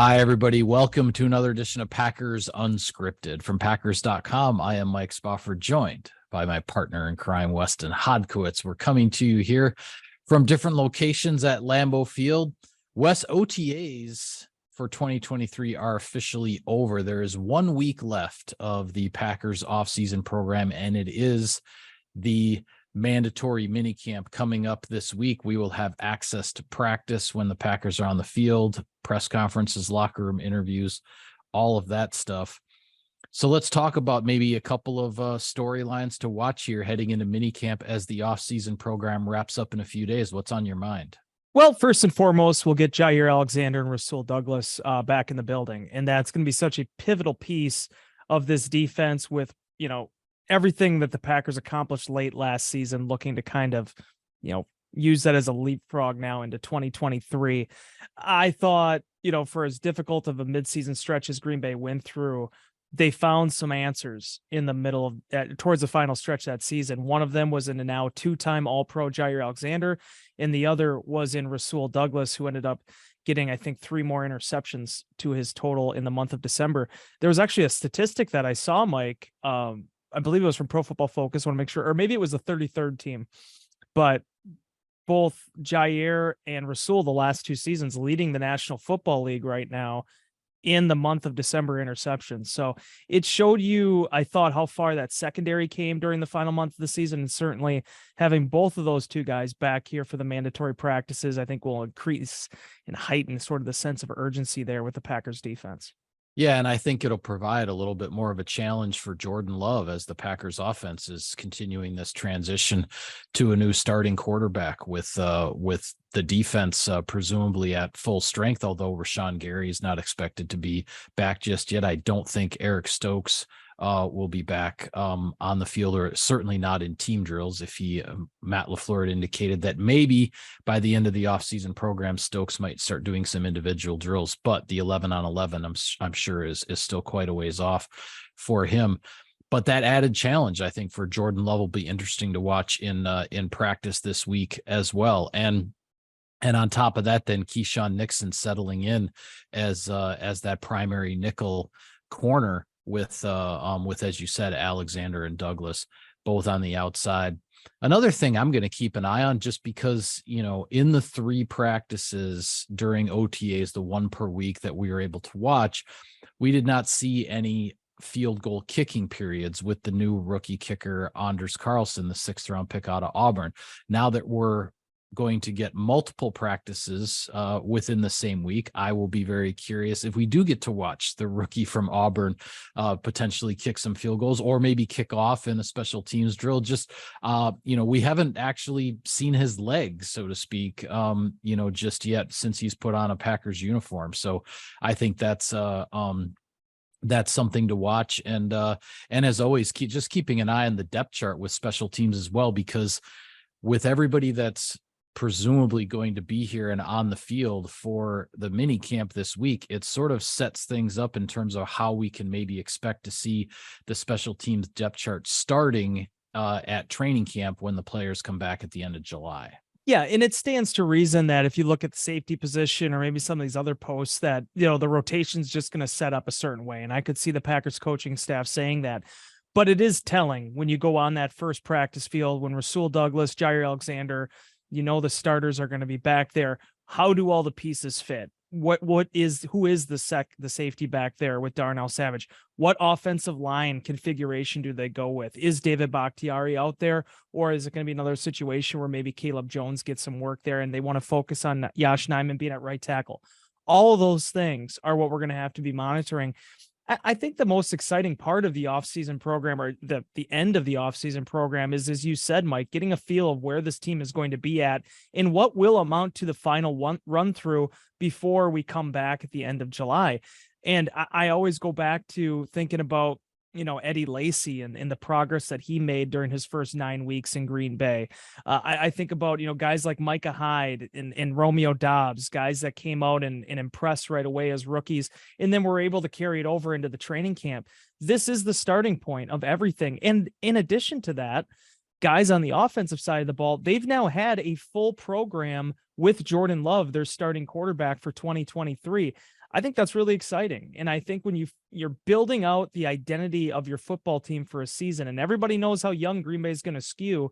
Hi, everybody. Welcome to another edition of Packers Unscripted. From Packers.com, I am Mike Spofford, joined by my partner in crime, Weston Hodkowitz. We're coming to you here from different locations at Lambeau Field. Wes, OTAs for 2023 are officially over. There is 1 week left of the Packers offseason program, and it is the mandatory minicamp coming up this week. We will have access to practice when the Packers are on the field, press conferences, locker room interviews, all of that stuff. So let's talk about maybe a couple of storylines to watch here heading into minicamp as the offseason program wraps up in a few days. What's on your mind? Well, first and foremost, we'll get Jaire Alexander and Rasul Douglas back in the building. And that's going to be such a pivotal piece of this defense with, everything that the Packers accomplished late last season, looking to kind of, use that as a leapfrog now into 2023. I thought, for as difficult of a midseason stretch as Green Bay went through, they found some answers in the middle of towards the final stretch that season. One of them was in a now two-time All-Pro Jaire Alexander, and the other was in Rasul Douglas, who ended up getting, I think, 3 more interceptions to his total in the month of December. There was actually a statistic that I saw, Mike. I believe it was from Pro Football Focus. I want to make sure, or maybe it was the 33rd team, but both Jaire and Rasul, the last 2 seasons, leading the National Football League right now in the month of December interceptions. So it showed you, I thought, how far that secondary came during the final month of the season. And certainly having both of those 2 guys back here for the mandatory practices, I think will increase and heighten sort of the sense of urgency there with the Packers defense. Yeah, and I think it'll provide a little bit more of a challenge for Jordan Love as the Packers offense is continuing this transition to a new starting quarterback with the defense presumably at full strength, although Rashawn Gary is not expected to be back just yet. I don't think Eric Stokes will be back on the field, or certainly not in team drills. If Matt LaFleur had indicated that maybe by the end of the offseason program, Stokes might start doing some individual drills, but the 11-on-11, I'm sure is still quite a ways off for him. But that added challenge, I think, for Jordan Love will be interesting to watch in practice this week as well. And on top of that, then Keyshawn Nixon settling in as that primary nickel corner with, as you said, Alexander and Douglas both on the outside. Another thing I'm going to keep an eye on, just because, in the 3 practices during OTAs, the 1 per week that we were able to watch, we did not see any field goal kicking periods with the new rookie kicker, Anders Carlson, the 6th round pick out of Auburn. Now that we're going to get multiple practices within the same week, I will be very curious if we do get to watch the rookie from Auburn potentially kick some field goals, or maybe kick off in a special teams drill. Just, we haven't actually seen his legs, so to speak, just yet since he's put on a Packers uniform. So I think that's something to watch. And as always, keeping an eye on the depth chart with special teams as well, because with everybody that's presumably going to be here and on the field for the mini camp this week, it sort of sets things up in terms of how we can maybe expect to see the special teams depth chart starting at training camp when the players come back at the end of July. Yeah, and it stands to reason that if you look at the safety position or maybe some of these other posts, that, the rotation's just going to set up a certain way. And I could see the Packers coaching staff saying that. But it is telling when you go on that first practice field, when Rasul Douglas, Jaire Alexander, the starters are going to be back there. How do all the pieces fit? Who is the safety back there with Darnell Savage? What offensive line configuration do they go with? Is David Bakhtiari out there, or is it going to be another situation where maybe Caleb Jones gets some work there and they want to focus on Yosh Nijman being at right tackle? All of those things are what we're going to have to be monitoring. I think the most exciting part of the offseason program, or the end of the offseason program, is, as you said, Mike, getting a feel of where this team is going to be at and what will amount to the final run through before we come back at the end of July. And I always go back to thinking about, Eddie Lacy and the progress that he made during his first 9 weeks in Green Bay. I think about, guys like Micah Hyde and Romeo Doubs, guys that came out and impressed right away as rookies, and then were able to carry it over into the training camp. This is the starting point of everything. And in addition to that, guys on the offensive side of the ball, they've now had a full program with Jordan Love, their starting quarterback for 2023. I think that's really exciting. And I think when you're building out the identity of your football team for a season, and everybody knows how young Green Bay is going to skew,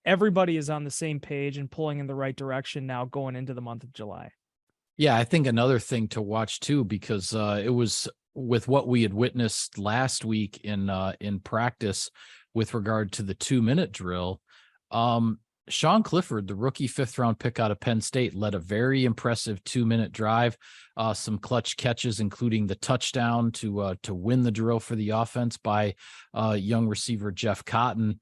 everybody is on the same page and pulling in the right direction now going into the month of July. Yeah, I think another thing to watch too, because it was with what we had witnessed last week in practice with regard to the 2-minute drill. Sean Clifford, the rookie 5th-round pick out of Penn State, led a very impressive 2-minute drive, some clutch catches, including the touchdown to win the drill for the offense by young receiver Jeff Cotton.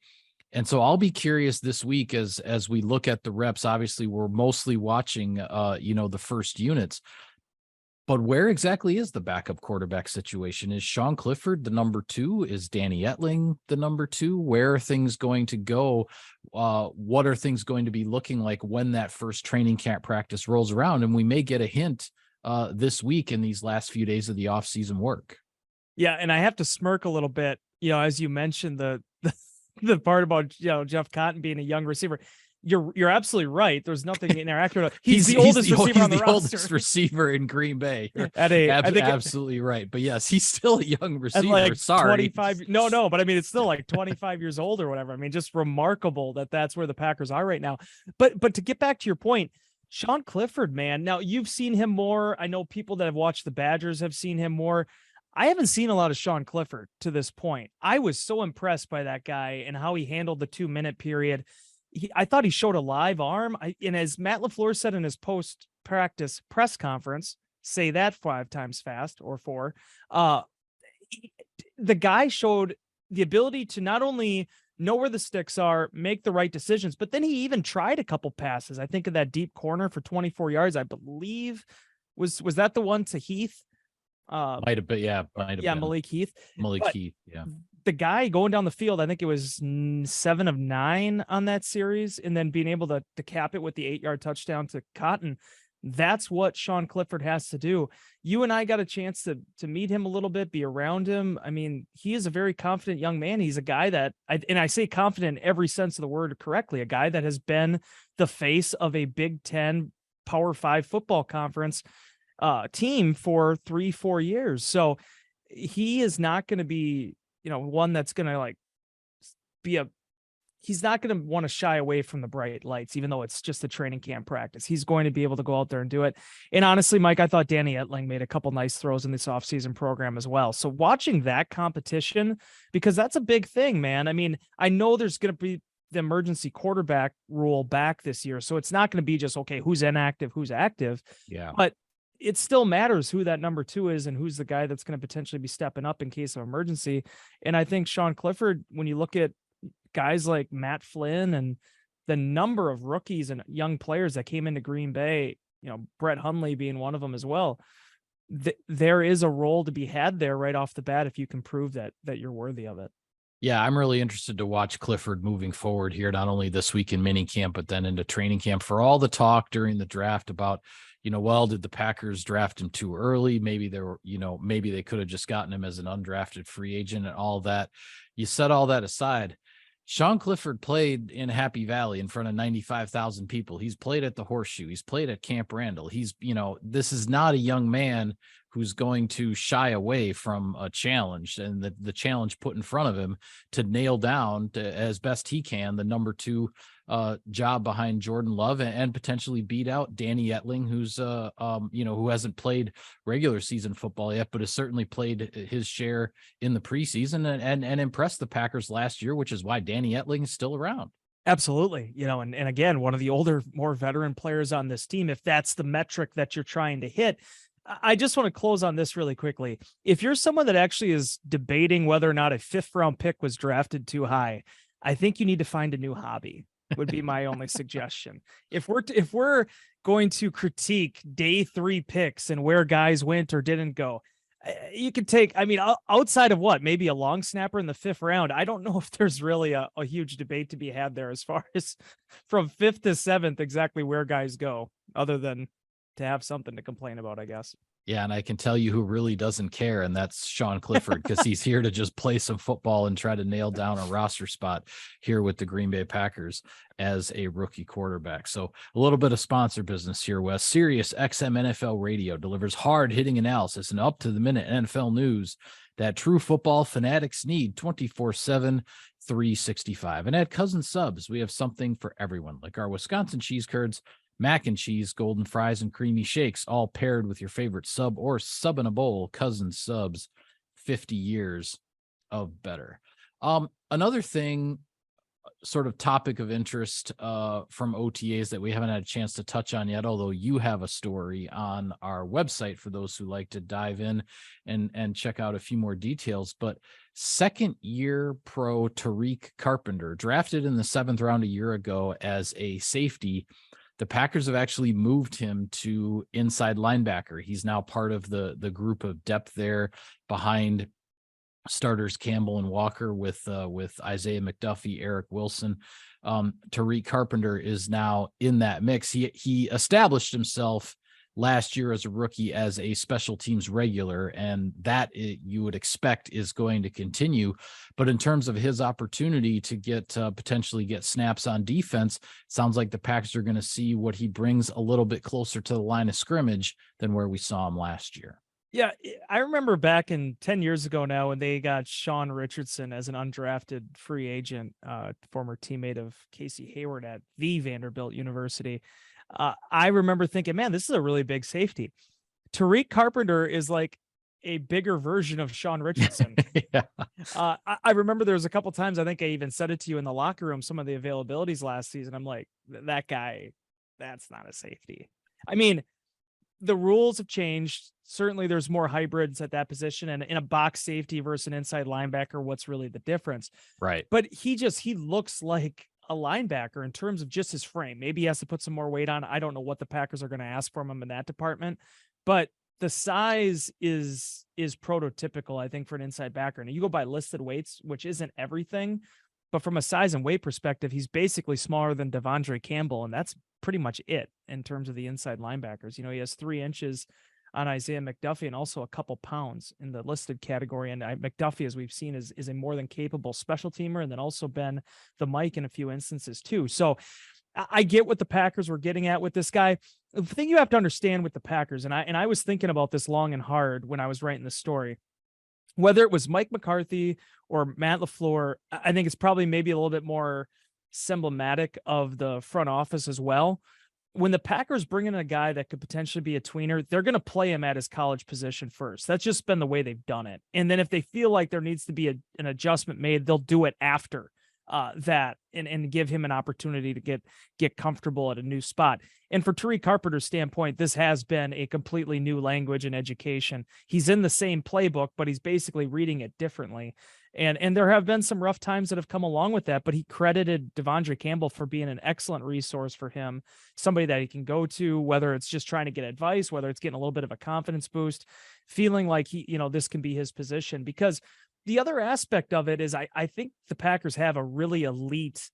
And so I'll be curious this week as we look at the reps. Obviously, we're mostly watching, the first units. But where exactly is the backup quarterback situation? Is Sean Clifford the number 2? Is Danny Etling the number 2? Where are things going to go? What are things going to be looking like when that first training camp practice rolls around? And we may get a hint this week in these last few days of the offseason work. Yeah, and I have to smirk a little bit, as you mentioned the part about Jeff Cotton being a young receiver. You're absolutely right. There's nothing inaccurate. He's the oldest receiver on the roster. Oldest receiver in Green Bay. I think absolutely right. But yes, he's still a young receiver. Like Sorry. 25. No, but I mean, it's still like 25 years old or whatever. I mean, just remarkable that that's where the Packers are right now. But to get back to your point, Sean Clifford, man, now you've seen him more. I know people that have watched the Badgers have seen him more. I haven't seen a lot of Sean Clifford to this point. I was so impressed by that guy and how he handled the 2-minute period. I thought he showed a live arm. And as Matt LaFleur said in his post-practice press conference, say that 5 times fast or 4, the guy showed the ability to not only know where the sticks are, make the right decisions, but then he even tried a couple passes. I think of that deep corner for 24 yards, I believe. Was that the one to Heath? Might have been. Malik Heath. Heath, yeah. The guy going down the field, I think it was 7 of 9 on that series, and then being able to cap it with the 8-yard touchdown to Cotton. That's what Sean Clifford has to do. You and I got a chance to meet him a little bit, be around him. I mean, he is a very confident young man. He's a guy that, and I say confident in every sense of the word correctly, a guy that has been the face of a Big Ten Power 5 football conference team for 3-4 years. So he is not going to be, one that's going to he's not going to want to shy away from the bright lights, even though it's just a training camp practice. He's going to be able to go out there and do it. And honestly, Mike, I thought Danny Etling made a couple nice throws in this offseason program as well. So watching that competition, because that's a big thing, man. I mean, I know there's going to be the emergency quarterback rule back this year. So it's not going to be just, okay, who's inactive, who's active. Yeah. But it still matters who that number 2 is and who's the guy that's going to potentially be stepping up in case of emergency. And I think Sean Clifford, when you look at guys like Matt Flynn and the number of rookies and young players that came into Green Bay, Brett Hundley being one of them as well, there is a role to be had there right off the bat if you can prove that you're worthy of it. Yeah, I'm really interested to watch Clifford moving forward here, not only this week in minicamp, but then into training camp. For all the talk during the draft about, did the Packers draft him too early? Maybe maybe they could have just gotten him as an undrafted free agent and all that. You set all that aside. Sean Clifford played in Happy Valley in front of 95,000 people. He's played at the Horseshoe. He's played at Camp Randall. He's, this is not a young man who's going to shy away from a challenge and the challenge put in front of him to nail down as best he can the number 2 job behind Jordan Love and potentially beat out Danny Etling, who's who hasn't played regular season football yet, but has certainly played his share in the preseason and impressed the Packers last year, which is why Danny Etling is still around. Absolutely. And again, one of the older, more veteran players on this team, if that's the metric that you're trying to hit. I just want to close on this really quickly. If you're someone that actually is debating whether or not a 5th-round pick was drafted too high, I think you need to find a new hobby. Would be my only suggestion. If we're going to critique day 3 picks and where guys went or didn't go, you could take, outside of what, maybe a long snapper in the 5th round. I don't know if there's really a huge debate to be had there as far as from 5th to 7th, exactly where guys go, other than to have something to complain about, I guess. Yeah, and I can tell you who really doesn't care, and that's Sean Clifford, because he's here to just play some football and try to nail down a roster spot here with the Green Bay Packers as a rookie quarterback. So a little bit of sponsor business here, Wes. Sirius XM NFL Radio delivers hard-hitting analysis and up-to-the-minute NFL news that true football fanatics need 24/7, 365. And at Cousin Subs, we have something for everyone, like our Wisconsin cheese curds, mac and cheese, golden fries, and creamy shakes, all paired with your favorite sub or sub in a bowl. Cousin Subs, 50 years of better. Another thing, sort of topic of interest from OTAs that we haven't had a chance to touch on yet, although you have a story on our website for those who like to dive in and check out a few more details. But second year pro Tariq Carpenter, drafted in the 7th round a year ago as a safety. The Packers have actually moved him to inside linebacker. He's now part of the group of depth there behind starters Campbell and Walker with Isaiah McDuffie, Eric Wilson. Tariq Carpenter is now in that mix. He established himself last year as a rookie as a special teams regular, and that you would expect is going to continue. But in terms of his opportunity to get potentially get snaps on defense, sounds like the Packers are going to see what he brings a little bit closer to the line of scrimmage than where we saw him last year. Yeah, I remember back in 10 years ago now when they got Sean Richardson as an undrafted free agent, former teammate of Casey Hayward at the Vanderbilt University. I remember thinking, man, this is a really big safety. Tariq Carpenter is like a bigger version of Sean Richardson. Yeah. I remember there was a couple times, I think I even said it to you in the locker room, some of the availabilities last season. I'm like, that guy, that's not a safety. I mean, the rules have changed. Certainly there's more hybrids at that position, and in a box safety versus an inside linebacker, what's really the difference? Right. But he looks like a linebacker in terms of just his frame. Maybe he has to put some more weight on. I don't know what the Packers are going to ask from him in that department, but the size is prototypical, I think, for an inside backer. And you go by listed weights, which isn't everything, but from a size and weight perspective, he's basically smaller than Devondre Campbell, and that's pretty much it in terms of the inside linebackers. You know, he has 3 inches on Isaiah McDuffie and also a couple pounds in the listed category. And McDuffie, as we've seen, is a more than capable special teamer, and then also been the Mike in a few instances too. So I get what the Packers were getting at with this guy. The thing you have to understand with the Packers, and I was thinking about this long and hard when I was writing the story, whether it was Mike McCarthy or Matt LaFleur, I think it's probably maybe a little bit more symptomatic of the front office as well. When the Packers bring in a guy that could potentially be a tweener, they're going to play him at his college position first. That's just been the way they've done it. And then if they feel like there needs to be an adjustment made, they'll do it after that and give him an opportunity to get comfortable at a new spot. And for Tariq Carpenter's standpoint, this has been a completely new language and education. He's in the same playbook, but he's basically reading it differently. And there have been some rough times that have come along with that, but he credited Devondre Campbell for being an excellent resource for him, somebody that he can go to, whether it's just trying to get advice, whether it's getting a little bit of a confidence boost, feeling like this can be his position. Because the other aspect of it is I think the Packers have a really elite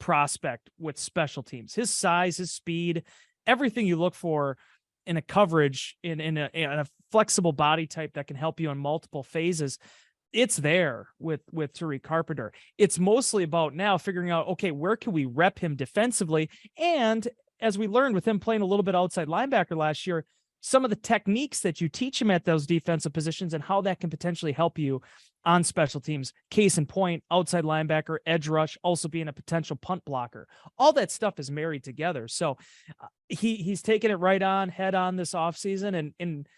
prospect with special teams. His size, his speed, everything you look for in a coverage, in a flexible body type that can help you in multiple phases. It's there with Tariq Carpenter. It's mostly about now figuring out, okay, where can we rep him defensively? And as we learned with him playing a little bit outside linebacker last year, some of the techniques that you teach him at those defensive positions and how that can potentially help you on special teams. Case in point, outside linebacker, edge rush, also being a potential punt blocker. All that stuff is married together. So he's taken it right on, head on this offseason. And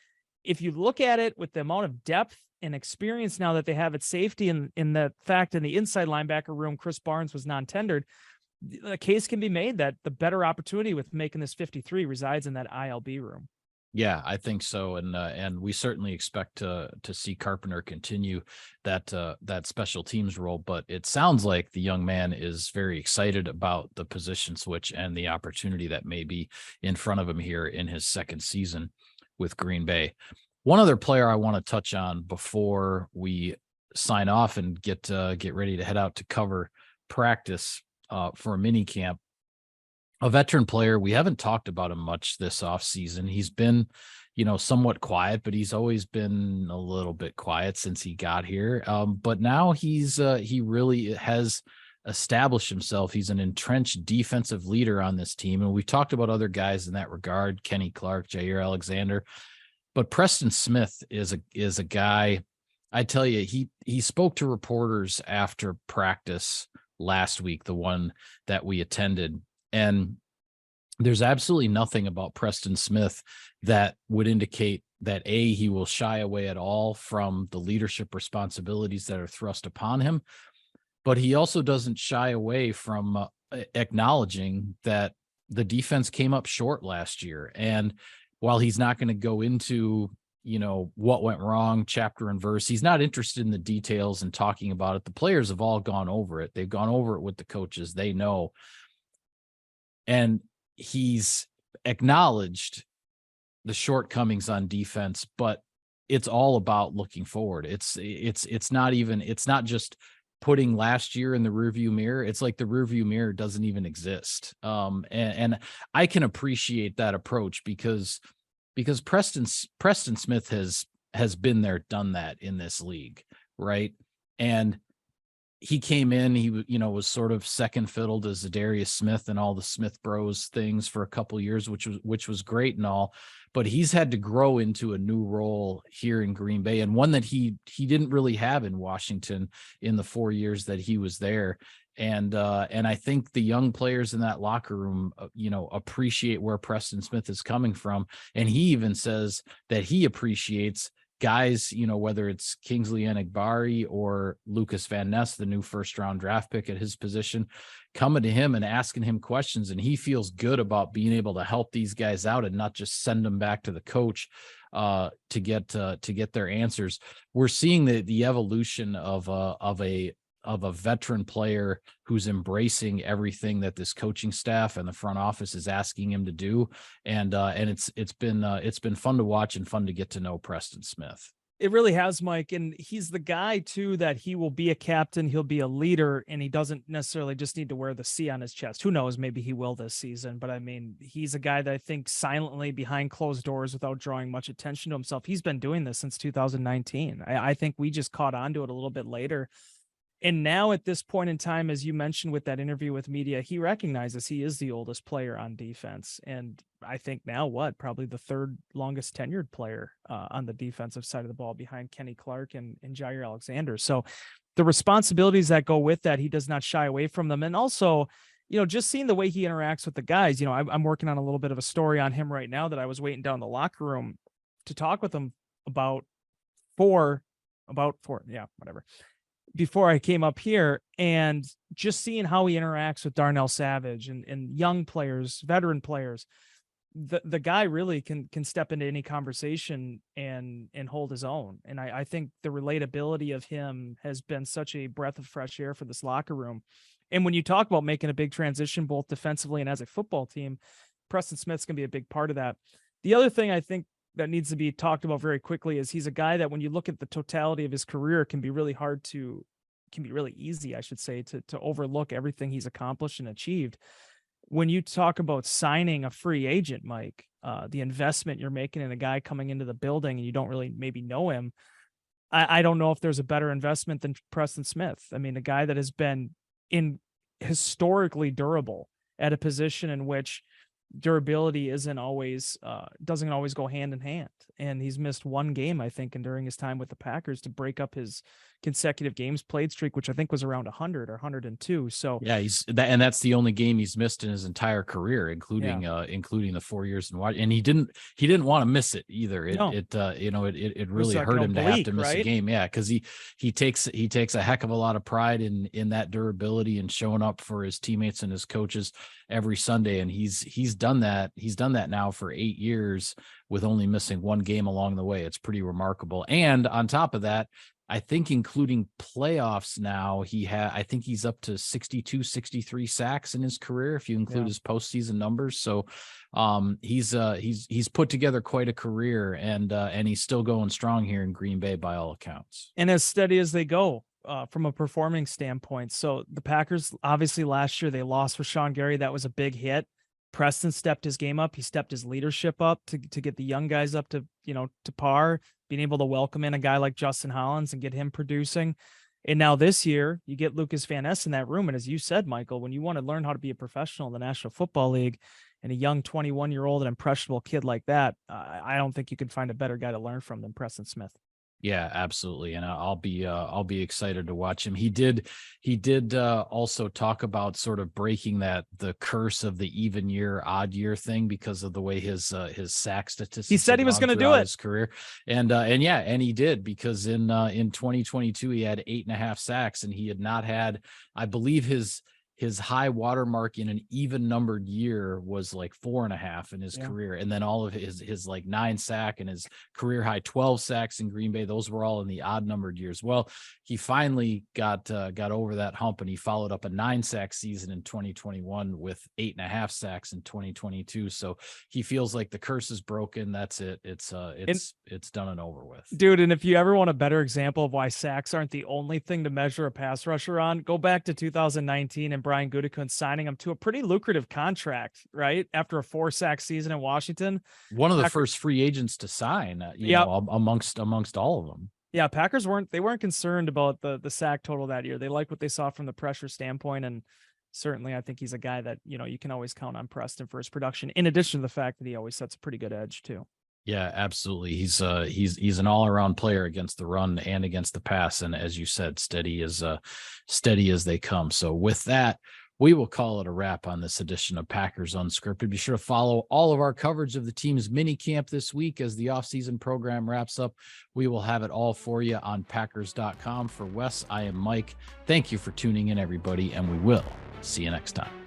if you look at it with the amount of depth and experience now that they have at safety, and in the fact in the inside linebacker room, Chris Barnes was non-tendered, the case can be made that the better opportunity with making this 53 resides in that ILB room. Yeah, I think so, and we certainly expect to see Carpenter continue that special teams role. But it sounds like the young man is very excited about the position switch and the opportunity that may be in front of him here in his second season with Green Bay. One other player I want to touch on before we sign off and get ready to head out to cover practice for a mini camp. A veteran player. We haven't talked about him much this offseason. He's been somewhat quiet, but he's always been a little bit quiet since he got here. But now he really has established himself. He's an entrenched defensive leader on this team. And we've talked about other guys in that regard, Kenny Clark, Jair Alexander, but Preston Smith is a guy. I tell you, he spoke to reporters after practice last week, the one that we attended, and there's absolutely nothing about Preston Smith that would indicate that he will shy away at all from the leadership responsibilities that are thrust upon him, but he also doesn't shy away from acknowledging that the defense came up short last year. And while he's not going to go into what went wrong, chapter and verse, he's not interested in the details and talking about it. The players have all gone over it. They've gone over it with the coaches. They know. And he's acknowledged the shortcomings on defense, but it's all about looking forward. It's not just putting last year in the rearview mirror. It's like the rearview mirror doesn't even exist. And I can appreciate that approach because Preston Smith has been there, done that in this league, right? And he came in, he was sort of second fiddle to Zadarius Smith and all the Smith Bros things for a couple of years, which was great and all, but he's had to grow into a new role here in Green Bay, and one that he didn't really have in Washington in the 4 years that he was there. And I think the young players in that locker room, appreciate where Preston Smith is coming from. And he even says that he appreciates guys, whether it's Kingsley Enagbari or Lucas Van Ness, the new first-round draft pick at his position, coming to him and asking him questions. And he feels good about being able to help these guys out and not just send them back to the coach to get their answers. We're seeing the evolution of a veteran player who's embracing everything that this coaching staff and the front office is asking him to do. And it's been fun to watch and fun to get to know Preston Smith. It really has, Mike. And he's the guy too, that he will be a captain. He'll be a leader, and he doesn't necessarily just need to wear the C on his chest. Who knows? Maybe he will this season, but I mean, he's a guy that I think silently behind closed doors without drawing much attention to himself. He's been doing this since 2019. I think we just caught on to it a little bit later. And now at this point in time, as you mentioned with that interview with media, he recognizes he is the oldest player on defense. And I think now probably the third longest tenured player on the defensive side of the ball behind Kenny Clark and Jair Alexander. So the responsibilities that go with that, he does not shy away from them. And also, just seeing the way he interacts with the guys, I'm working on a little bit of a story on him right now that I was waiting down the locker room to talk with him about before I came up here, and just seeing how he interacts with Darnell Savage and young players, veteran players, the guy really can step into any conversation and hold his own. And I think the relatability of him has been such a breath of fresh air for this locker room. And when you talk about making a big transition, both defensively and as a football team, Preston Smith's going to be a big part of that. The other thing I think that needs to be talked about very quickly is he's a guy that when you look at the totality of his career, can be really easy, I should say, to overlook everything he's accomplished and achieved. When you talk about signing a free agent, Mike, the investment you're making in a guy coming into the building and you don't really maybe know him, I don't know if there's a better investment than Preston Smith. I mean, a guy that has been historically durable at a position in which durability doesn't always go hand in hand. And he's missed one game, I think, and during his time with the Packers to break up his consecutive games played streak, which I think was around 100 or 102. So yeah, and that's the only game he's missed in his entire career, including the 4 years in Washington. And he didn't want to miss it either. It really hurt him to have to miss a game. Yeah. Cause he takes a heck of a lot of pride in that durability and showing up for his teammates and his coaches every Sunday. And he's done that. He's done that now for 8 years with only missing one game along the way. It's pretty remarkable. And on top of that, I think including playoffs now, I think he's up to 62, 63 sacks in his career, if you include his postseason numbers. So he's put together quite a career, and he's still going strong here in Green Bay by all accounts. And as steady as they go from a performing standpoint. So the Packers, obviously last year they lost Rashawn Gary. That was a big hit. Preston stepped his game up. He stepped his leadership up to get the young guys up to, to par, being able to welcome in a guy like Justin Hollins and get him producing. And now this year you get Lucas Van Ness in that room. And as you said, Michael, when you want to learn how to be a professional in the National Football League and a young 21-year-old and impressionable kid like that, I don't think you can find a better guy to learn from than Preston Smith. Yeah, absolutely. And I'll be excited to watch him. He did also talk about sort of breaking the curse of the even year, odd year thing because of the way his sack statistics. He said he was going to do it his career. And he did, because in 2022, he had 8.5 sacks, and he had not had, I believe his high watermark in an even numbered year was like 4.5 in his career. And then all of his like 9 sack and his career high 12 sacks in Green Bay, those were all in the odd numbered years. Well, he finally got over that hump, and he followed up a 9 sack season in 2021 with 8.5 sacks in 2022. So he feels like the curse is broken. That's it. It's done and over with. Dude, and if you ever want a better example of why sacks aren't the only thing to measure a pass rusher on, go back to 2019 and Brian Gutekunst signing him to a pretty lucrative contract, right? After a 4-sack season in Washington. One of the first free agents to sign, amongst all of them. Yeah, Packers weren't concerned about the sack total that year. They liked what they saw from the pressure standpoint, and certainly I think he's a guy that, you can always count on Preston for his production, in addition to the fact that he always sets a pretty good edge too. Yeah, absolutely. He's an all-around player against the run and against the pass, and as you said, steady as they come. So with that, we will call it a wrap on this edition of Packers Unscripted. Be sure to follow all of our coverage of the team's minicamp this week as the offseason program wraps up. We will have it all for you on Packers.com. For Wes, I am Mike. Thank you for tuning in, everybody, and we will see you next time.